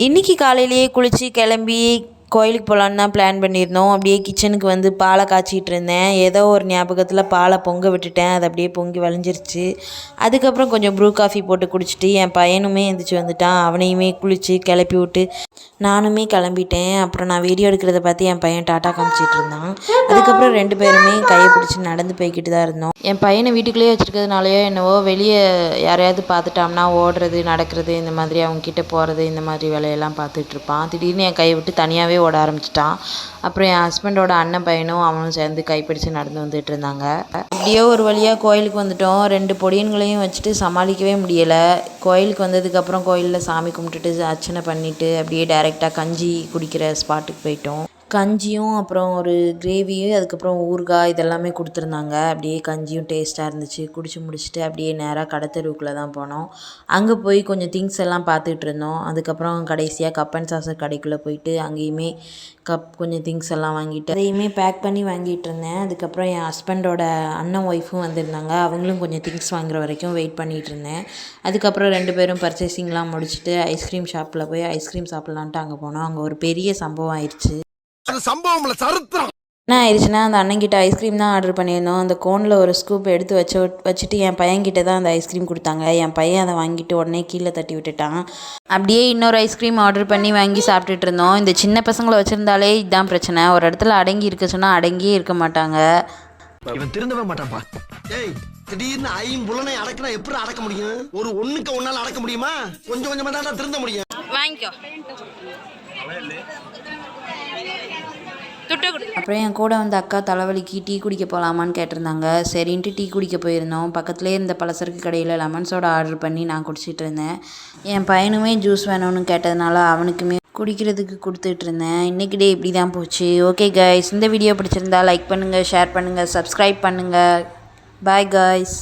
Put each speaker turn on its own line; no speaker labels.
இன்றைக்கி காலையிலேயே குளித்து கிளம்பி கோயிலுக்கு போகலான்னு தான் பிளான் பண்ணியிருந்தோம். அப்படியே கிச்சனுக்கு வந்து பாலை காய்ச்சிட்டு இருந்தேன். ஏதோ ஒரு ஞாபகத்தில் பாலை பொங்க விட்டுட்டேன். அது அப்படியே பொங்கி வழிஞ்சிருச்சு. அதுக்கப்புறம் கொஞ்சம் ப்ரூ காஃபி போட்டு குடிச்சிட்டு என் பையனுமே எழுந்திரிச்சி வந்துட்டான். அவனையுமே குளித்து கிளப்பி விட்டு நானுமே கிளம்பிட்டேன். அப்புறம் நான் வீடியோ எடுக்கிறத பார்த்து என் பையன் டாட்டா காமிச்சிட்டு இருந்தான். அதுக்கப்புறம் 2 பேருமே கையை பிடிச்சி நடந்து போய்கிட்டு தான் இருந்தோம். என் பையனை வீட்டுக்குள்ளேயே வச்சுருக்கிறதுனாலையோ என்னவோ வெளியே யாரையாவது பார்த்துட்டோம்னா ஓடுறது நடக்கிறது இந்த மாதிரி அவங்கக்கிட்ட போகிறது இந்த மாதிரி வேலையெல்லாம் பார்த்துட்ருப்பான். திடீர்னு என் கையை விட்டு தனியாகவே ஓட ஆரம்பிச்சிட்டான். அப்புறம் என் ஹஸ்பண்டோட அண்ணன் பையனும் அவனும் சேர்ந்து கைப்பிடிச்சு நடந்து வந்துட்டு இருந்தாங்க. அப்படியே ஒரு வழியாக கோயிலுக்கு வந்துட்டோம். 2 பொடியன்களையும் வச்சுட்டு சமாளிக்கவே முடியலை. கோயிலுக்கு வந்ததுக்கப்புறம் கோயிலில் சாமி கும்பிட்டுட்டு அர்ச்சனை பண்ணிவிட்டு அப்படியே டைரெக்டாக கஞ்சி குடிக்கிற ஸ்பாட்டுக்கு போயிட்டோம். கஞ்சியும் அப்புறம் ஒரு கிரேவியும் அதுக்கப்புறம் ஊறுகாய் இதெல்லாமே கொடுத்துருந்தாங்க. அப்படியே கஞ்சியும் டேஸ்ட்டாக இருந்துச்சு. குடிச்சு முடிச்சுட்டு அப்படியே நேராக கடத்தெருவுக்குள்ளே தான் போனோம். அங்கே போய் கொஞ்சம் திங்ஸ் எல்லாம் பார்த்துட்டு இருந்தோம். அதுக்கப்புறம் கடைசியாக கப் அண்ட் சாசர் கடைக்குள்ளே போயிட்டு அங்கேயுமே கொஞ்சம் திங்ஸ் எல்லாம் வாங்கிட்டு அதையுமே பேக் பண்ணி வாங்கிட்டு இருந்தேன். அதுக்கப்புறம் என் ஹஸ்பண்டோட அண்ணன் ஒய்ஃபும் வந்திருந்தாங்க. அவங்களும் கொஞ்சம் திங்ஸ் வாங்குற வரைக்கும் வெயிட் பண்ணிகிட்டு இருந்தேன். அதுக்கப்புறம் 2 பேரும் பர்ச்சேசிங்லாம் முடிச்சுட்டு ஐஸ்கிரீம் ஷாப்பில் போய் ஐஸ்கிரீம் சாப்பிட்லான்ட்டு அங்கே போனோம். அங்கே ஒரு பெரிய சம்பவம் ஆயிடுச்சு. என்ன ஆயிடுச்சுன்னா, அந்த அண்ணன்கிட்ட ஐஸ்கிரீம் தான் ஆர்டர் பண்ணியிருந்தோம். அந்த கோனில் ஒரு ஸ்கூப் எடுத்து வச்சுட்டு என் பையன்கிட்ட தான் அந்த ஐஸ்கிரீம் கொடுத்தாங்க. என் பையன் அதை வாங்கிட்டு உடனே கீழே தட்டி விட்டுட்டான். அப்படியே இன்னொரு ஐஸ்கிரீம் ஆர்டர் பண்ணி வாங்கி சாப்பிட்டுட்டு இருந்தோம். இந்த சின்ன பசங்களை வச்சுருந்தாலே இதுதான் பிரச்சனை. ஒரு இடத்துல அடங்கி இருக்க சொன்னால் அடங்கியே இருக்க மாட்டாங்க.
இவன் திருந்தவே மாட்டான்ப்பா. ஏய், திடீர்னு ஐம்புலனை அடக்கினா எப்படி அடக்க முடியும்? ஒரு ஒண்ணுக்கு ஒன்னால அடக்க முடியுமா? கொஞ்சம் கொஞ்சமா தான் திருந்த முடியும்.
வாங்கிக்கோ. அப்புறம் என் கூட வந்து அக்கா தலைவலிக்கு டீ குடிக்க போகலாமான்னு கேட்டிருந்தாங்க. சரின்ட்டு டீ குடிக்க போயிருந்தோம். பக்கத்துலேயே இருந்த பலசரக்கு கடையில் லெமன் சோடா ஆர்டர் பண்ணி நான் குடிச்சிட்டு இருந்தேன். என் பையனுமே ஜூஸ் வேணும்னு கேட்டதுனால அவனுக்குமே குடிக்கிறதுக்கு கொடுத்துட்டு இருந்தேன். இன்றைக்கி டே இப்படி தான் போச்சு. ஓகே கைஸ், இந்த வீடியோ பிடிச்சிருந்தா லைக் பண்ணுங்கள், ஷேர் பண்ணுங்கள், சப்ஸ்கிரைப் பண்ணுங்கள். Bye guys.